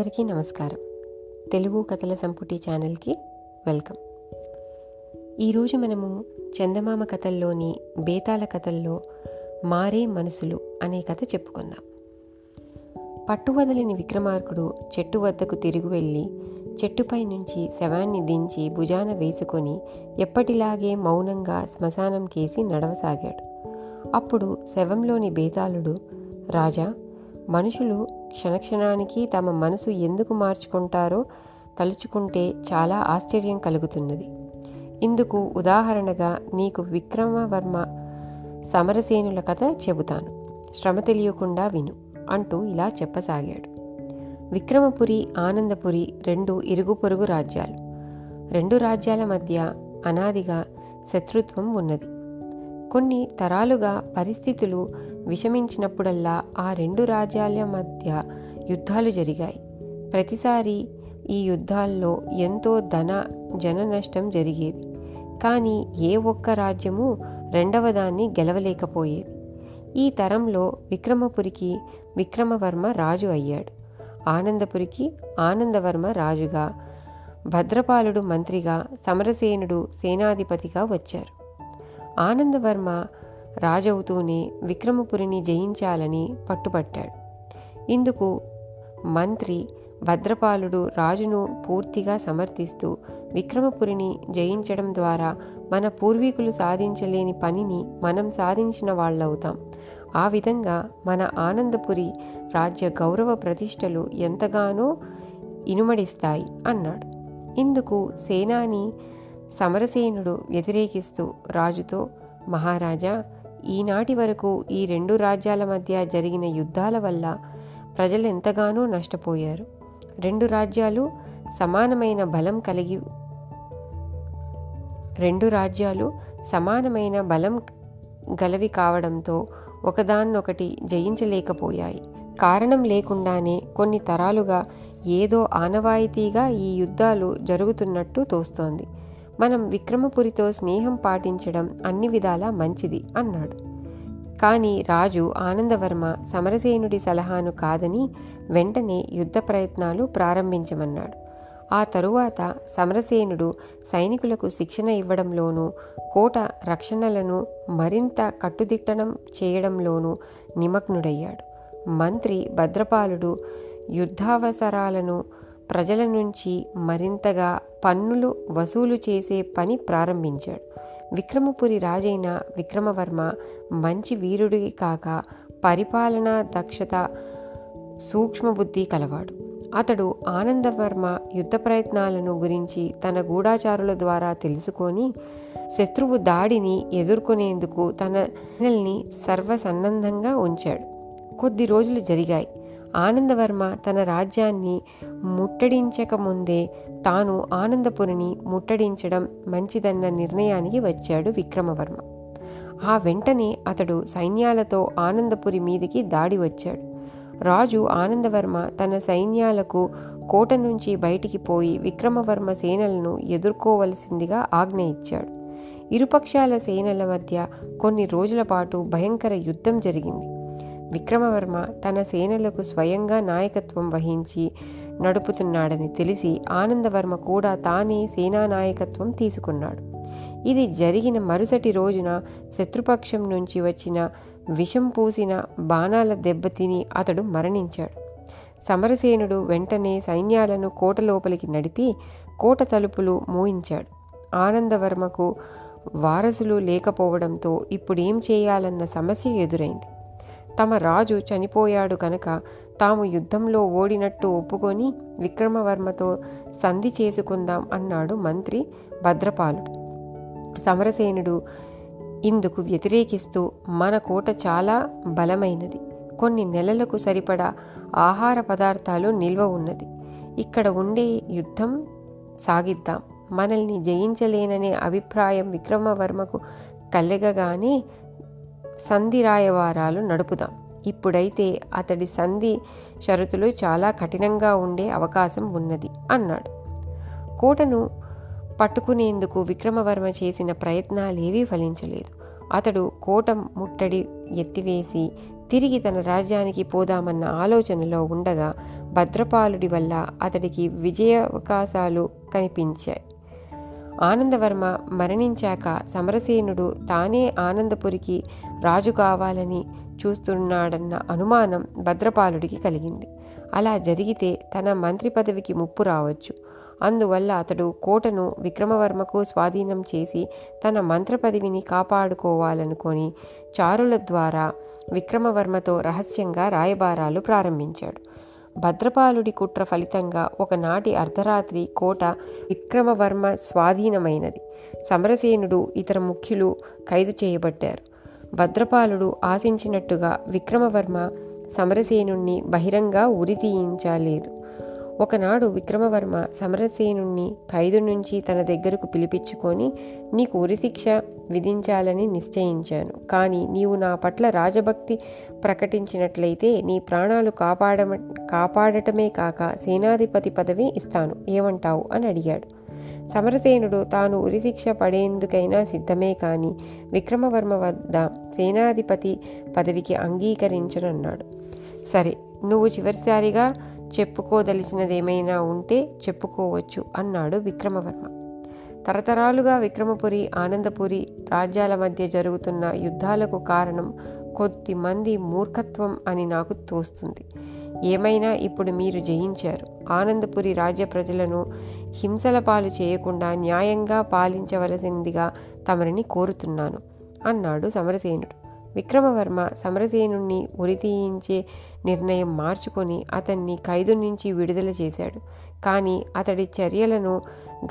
అందరికీ నమస్కారం. తెలుగు కథల సంపుటి ఛానల్కి వెల్కమ్. ఈరోజు మనము చందమామ కథల్లోని బేతాళ కథల్లో మారే మనసులు అనే కథ చెప్పుకుందాం. పట్టువదలని విక్రమార్కుడు చెట్టు వద్దకు తిరిగి వెళ్ళి చెట్టుపై నుంచి శవాన్ని దించి భుజాన వేసుకొని ఎప్పటిలాగే మౌనంగా శ్మశానం కేసి నడవసాగాడు. అప్పుడు శవంలోని బేతాళుడు, రాజా, మనుషులు క్షణక్షణానికి తమ మనసు ఎందుకు మార్చుకుంటారో తలుచుకుంటే చాలా ఆశ్చర్యం కలుగుతున్నది. ఇందుకు ఉదాహరణగా నీకు విక్రమవర్మ సమరసేనుల కథ చెబుతాను, శ్రమ తెలియకుండా విను అంటూ ఇలా చెప్పసాగాడు. విక్రమపురి, ఆనందపురి రెండు ఇరుగు పొరుగు రాజ్యాలు. రెండు రాజ్యాల మధ్య అనాదిగా శత్రుత్వం ఉన్నది. కొన్ని తరాలుగా పరిస్థితులు విషమించినప్పుడల్లా ఆ రెండు రాజ్యాల మధ్య యుద్ధాలు జరిగాయి. ప్రతిసారి ఈ యుద్ధాల్లో ఎంతో జన నష్టం జరిగేది. కానీ ఏ ఒక్క రాజ్యము రెండవ దాన్ని గెలవలేకపోయేది. ఈ తరంలో విక్రమపురికి విక్రమవర్మ రాజు అయ్యాడు. ఆనందపురికి ఆనందవర్మ రాజుగా, భద్రపాలుడు మంత్రిగా, సమరసేనుడు సేనాధిపతిగా వచ్చారు. ఆనందవర్మ రాజవుతూనే విక్రమపురిని జయించాలని పట్టుపట్టాడు. ఇందుకు మంత్రి భద్రపాలుడు రాజును పూర్తిగా సమర్థిస్తూ, విక్రమపురిని జయించడం ద్వారా మన పూర్వీకులు సాధించలేని పనిని మనం సాధించిన వాళ్ళవుతాం. ఆ విధంగా మన ఆనందపురి రాజ్య గౌరవ ప్రతిష్టలు ఎంతగానో ఇనుమడిస్తాయి అన్నాడు. ఇందుకు సేనాని సమరసేనుడు వ్యతిరేకిస్తూ రాజుతో, మహారాజా, ఈనాటి వరకు ఈ రెండు రాజ్యాల మధ్య జరిగిన యుద్ధాల వల్ల ప్రజలు ఎంతగానో నష్టపోయారు. రెండు రాజ్యాలు సమానమైన బలం గలవి కావడంతో ఒకదాన్నొకటి జయించలేకపోయాయి. కారణం లేకుండానే కొన్ని తరాలుగా ఏదో ఆనవాయితీగా ఈ యుద్ధాలు జరుగుతున్నట్టు తోస్తోంది. మనం విక్రమపురితో స్నేహం పాటించడం అన్ని విధాలా మంచిది అన్నాడు. కానీ రాజు ఆనందవర్మ సమరసేనుడి సలహాను కాదని వెంటనే యుద్ధ ప్రయత్నాలు ప్రారంభించమన్నాడు. ఆ తరువాత సమరసేనుడు సైనికులకు శిక్షణ ఇవ్వడంలోనూ, కోట రక్షణలను మరింత కట్టుదిట్టం చేయడంలోనూ నిమగ్నుడయ్యాడు. మంత్రి భద్రపాలుడు యుద్ధావసరాలను ప్రజల నుంచి మరింతగా పన్నులు వసూలు చేసే పని ప్రారంభించాడు. విక్రమపురి రాజైన విక్రమవర్మ మంచి వీరుడి కాక పరిపాలనా దక్షత, సూక్ష్మబుద్ధి కలవాడు. అతడు ఆనందవర్మ యుద్ధ ప్రయత్నాలను గురించి తన గూఢాచారుల ద్వారా తెలుసుకొని శత్రువు దాడిని ఎదుర్కొనేందుకు తన సేనల్ని సర్వసన్నద్ధంగా ఉంచాడు. కొద్ది రోజులు జరిగాయి. ఆనందవర్మ తన రాజ్యాన్ని ముట్టడించకముందే తాను ఆనందపురిని ముట్టడించడం మంచిదన్న నిర్ణయానికి వచ్చాడు విక్రమవర్మ. ఆ వెంటనే అతడు సైన్యాలతో ఆనందపురి మీదికి దాడి వచ్చాడు. రాజు ఆనందవర్మ తన సైన్యాలకు కోట నుంచి బయటికి పోయి విక్రమవర్మ సేనలను ఎదుర్కోవలసిందిగా ఆజ్ఞ ఇచ్చాడు. ఇరుపక్షాల సేనల మధ్య కొన్ని రోజుల పాటు భయంకర యుద్ధం జరిగింది. విక్రమవర్మ తన సేనలకు స్వయంగా నాయకత్వం వహించి నడుపుతున్నాడని తెలిసి ఆనందవర్మ కూడా తానే సేనా నాయకత్వం తీసుకున్నాడు. ఇది జరిగిన మరుసటి రోజున శత్రుపక్షం నుంచి వచ్చిన విషం పూసిన బాణాల దెబ్బతిని అతడు మరణించాడు. సమరసేనుడు వెంటనే సైన్యాలను కోట లోపలికి నడిపి కోట తలుపులు మూయించాడు. ఆనందవర్మకు వారసులు లేకపోవడంతో ఇప్పుడేం చేయాలన్న సమస్య ఎదురైంది. తమ రాజు చనిపోయాడు కనుక తాము యుద్ధంలో ఓడినట్టు ఒప్పుకొని విక్రమవర్మతో సంధి చేసుకుందాం అన్నాడు మంత్రి భద్రపాలుడు. సమరసేనుడు ఇందుకు వ్యతిరేకిస్తూ, మన కోట చాలా బలమైనది, కొన్ని నెలలకు సరిపడా ఆహార పదార్థాలు నిల్వ ఉన్నది, ఇక్కడ ఉండే యుద్ధం సాగిద్దాం, మనల్ని జయించలేననే అభిప్రాయం విక్రమవర్మకు కలగగానే సంధి రాయవారాలు నడుపుదాం. ఇప్పుడైతే అతడి సంధి షరతులు చాలా కఠినంగా ఉండే అవకాశం ఉన్నది అన్నాడు. కోటను పట్టుకునేందుకు విక్రమవర్మ చేసిన ప్రయత్నాలేవీ ఫలించలేదు. అతడు కోట ముట్టడి ఎత్తివేసి తిరిగి తన రాజ్యానికి పోదామన్న ఆలోచనలో ఉండగా భద్రపాలుడి వల్ల అతడికి విజయావకాశాలు కనిపించాయి. ఆనందవర్మ మరణించాక సమరసేనుడు తానే ఆనందపురికి రాజు కావాలని చూస్తున్నాడన్న అనుమానం భద్రపాలుడికి కలిగింది. అలా జరిగితే తన మంత్రి పదవికి ముప్పు రావచ్చు. అందువల్ల అతడు కోటను విక్రమవర్మకు స్వాధీనం చేసి తన మంత్ర పదవిని కాపాడుకోవాలనుకొని చారుల ద్వారా విక్రమవర్మతో రహస్యంగా రాయబారాలు ప్రారంభించాడు. భద్రపాలుడి కుట్ర ఫలితంగా ఒకనాటి అర్ధరాత్రి కోట విక్రమవర్మ స్వాధీనమైనది. సమరసేనుడు ఇతర ముఖ్యులు ఖైదు చేయబడ్డారు. భద్రపాలుడు ఆశించినట్టుగా విక్రమవర్మ సమరసేనుణ్ణి బహిరంగ ఉరి తీయించలేదు. ఒకనాడు విక్రమవర్మ సమరసేనుణ్ణి ఖైదు నుంచి తన దగ్గరకు పిలిపించుకొని, నీకు ఉరిశిక్ష విధించాలని నిశ్చయించాను. కానీ నీవు నా పట్ల రాజభక్తి ప్రకటించినట్లయితే నీ ప్రాణాలు కాపాడటమే కాక సేనాధిపతి పదవి ఇస్తాను, ఏమంటావు అని అడిగాడు. సమరసేనుడు తాను ఉరిశిక్ష పడేందుకైనా సిద్ధమే కానీ విక్రమవర్మ వద్ద సేనాధిపతి పదవికి అంగీకరించనన్నాడు. సరే, నువ్వు చివరిసారిగా చెప్పుకోదలిచినదేమైనా ఉంటే చెప్పుకోవచ్చు అన్నాడు విక్రమవర్మ. తరతరాలుగా విక్రమపురి, ఆనందపురి రాజ్యాల మధ్య జరుగుతున్న యుద్ధాలకు కారణం కొద్దిమంది మూర్ఖత్వం అని నాకు తోస్తుంది. ఏమైనా ఇప్పుడు మీరు జయించారు. ఆనందపురి రాజ్య ప్రజలను హింసల పాలు చేయకుండా న్యాయంగా పాలించవలసిందిగా తమరిని కోరుతున్నాను అన్నాడు సమరసేనుడు. విక్రమవర్మ సమరసేనుణ్ణి ఉరితీయించే నిర్ణయం మార్చుకొని అతన్ని ఖైదు నుంచి విడుదల చేశాడు. కానీ అతడి చర్యలను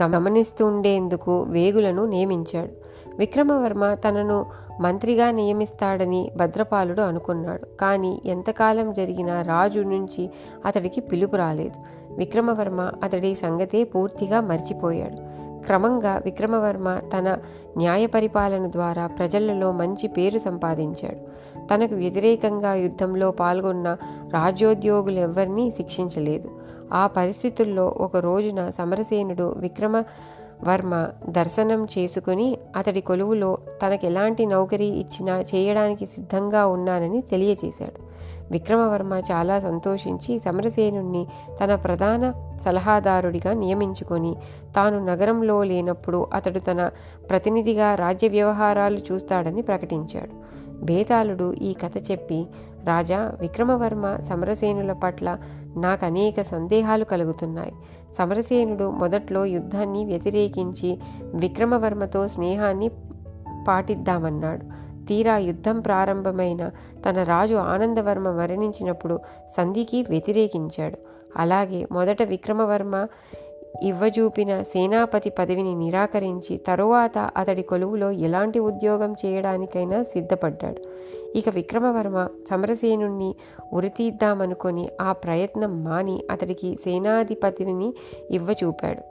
గమనిస్తుండేందుకు వేగులను నియమించాడు. విక్రమవర్మ తనను మంత్రిగా నియమిస్తాడని భద్రపాలుడు అనుకున్నాడు. కానీ ఎంతకాలం జరిగినా రాజు నుంచి అతడికి పిలుపు రాలేదు. విక్రమవర్మ అతడి సంగతే పూర్తిగా మర్చిపోయాడు. క్రమంగా విక్రమవర్మ తన న్యాయ పరిపాలన ద్వారా ప్రజలలో మంచి పేరు సంపాదించాడు. తనకు వ్యతిరేకంగా యుద్ధంలో పాల్గొన్న రాజ్యోద్యోగులెవ్వరినీ శిక్షించలేదు. ఆ పరిస్థితుల్లో ఒక రోజున సమరసేనుడు విక్రమవర్మ దర్శనం చేసుకుని అతడి కొలువులో తనకెలాంటి నౌకరీ ఇచ్చినా చేయడానికి సిద్ధంగా ఉన్నానని తెలియచేశాడు. విక్రమవర్మ చాలా సంతోషించి సమరసేనుణ్ణి తన ప్రధాన సలహాదారుడిగా నియమించుకొని తాను నగరంలో లేనప్పుడు అతడు తన ప్రతినిధిగా రాజ్య వ్యవహారాలు చూస్తాడని ప్రకటించాడు. బేతాళుడు ఈ కథ చెప్పి, రాజా, విక్రమవర్మ సమరసేనుల పట్ల నాకు అనేక సందేహాలు కలుగుతున్నాయి. సమరసేనుడు మొదట్లో యుద్ధాన్ని వ్యతిరేకించి విక్రమవర్మతో స్నేహాన్ని పాటిద్దామన్నాడు. తీరా యుద్ధం ప్రారంభమైన తన రాజు ఆనందవర్మ మరణించినప్పుడు సంధికి వ్యతిరేకించాడు. అలాగే మొదట విక్రమవర్మ ఇవ్వజూపిన సేనాపతి పదవిని నిరాకరించి తరువాత అతడి కొలువులో ఎలాంటి ఉద్యోగం చేయడానికైనా సిద్ధపడ్డాడు. ఇక విక్రమవర్మ సమరసేనుణ్ణి ఉరితీద్దామనుకొని ఆ ప్రయత్నం మాని అతడికి సేనాధిపతిని ఇవ్వచూపాడు.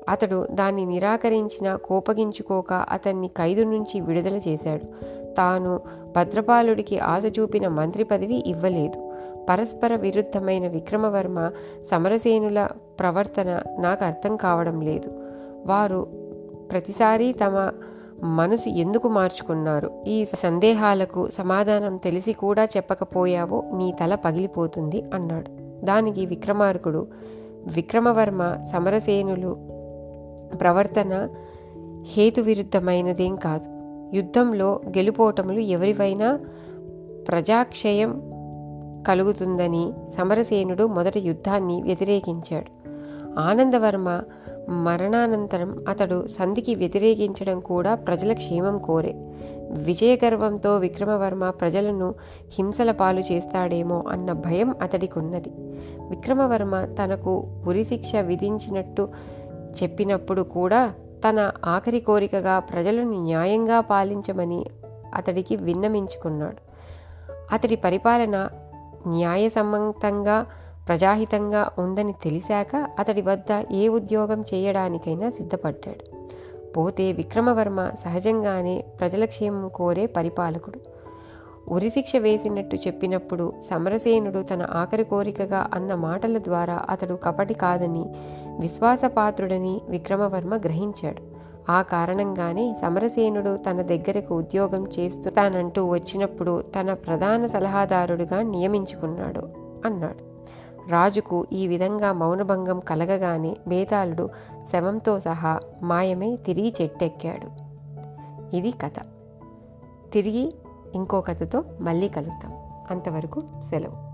అతడు దాన్ని నిరాకరించినా కోపగించుకోక అతన్ని ఖైదు నుంచి విడుదల చేశాడు. తాను భద్రపాలుడికి ఆశ చూపిన మంత్రి పదవి ఇవ్వలేదు. పరస్పర విరుద్ధమైన విక్రమవర్మ సమరసేనుల ప్రవర్తన నాకు అర్థం కావడం లేదు. వారు ప్రతిసారి తమ మనసు ఎందుకు మార్చుకున్నారు? ఈ సందేహాలకు సమాధానం తెలిసి కూడా చెప్పకపోయావో నీ తల పగిలిపోతుంది అన్నాడు. దానికి విక్రమార్కుడు, విక్రమవర్మ సమరసేనులు ప్రవర్తన హేతువిరుద్ధమైనదేం కాదు. యుద్ధంలో గెలుపోటములు ఎవరివైనా ప్రజాక్షయం కలుగుతుందని సమరసేనుడు మొదటి యుద్ధాన్ని వ్యతిరేకించాడు. ఆనందవర్మ మరణానంతరం అతడు సంధికి వ్యతిరేకించడం కూడా ప్రజల క్షేమం కోరే. విజయగర్వంతో విక్రమవర్మ ప్రజలను హింసల పాలు చేస్తాడేమో అన్న భయం అతడికున్నది. విక్రమవర్మ తనకు ఉరిశిక్ష విధించినట్టు చెప్పినప్పుడు కూడా తన ఆఖరి కోరికగా ప్రజలను న్యాయంగా పాలించమని అతడికి విన్నమించుకున్నాడు. అతడి పరిపాలన న్యాయసమ్మతంగా ప్రజాహితంగా ఉందని తెలిసాక అతడి వద్ద ఏ ఉద్యోగం చేయడానికైనా సిద్ధపడ్డాడు. పోతే విక్రమవర్మ సహజంగానే ప్రజల క్షేమం కోరే పరిపాలకుడు. ఉరిశిక్ష వేసినట్టు చెప్పినప్పుడు సమరసేనుడు తన ఆఖరి కోరికగా అన్న మాటల ద్వారా అతడు కపటి కాదని, విశ్వాసపాత్రుడని విక్రమవర్మ గ్రహించాడు. ఆ కారణంగానే సమరసేనుడు తన దగ్గరకు ఉద్యోగం చేస్తానంటూ వచ్చినప్పుడు తన ప్రధాన సలహాదారుడిగా నియమించుకున్నాడు అన్నాడు. రాజుకు ఈ విధంగా మౌనభంగం కలగగానే బేతాళుడు శవంతో సహా మాయమై తిరిగి చెట్టెక్కాడు. ఇది కథ. తిరిగి ఇంకో కథతో మళ్ళీ కలుద్దాం. అంతవరకు సెలవు.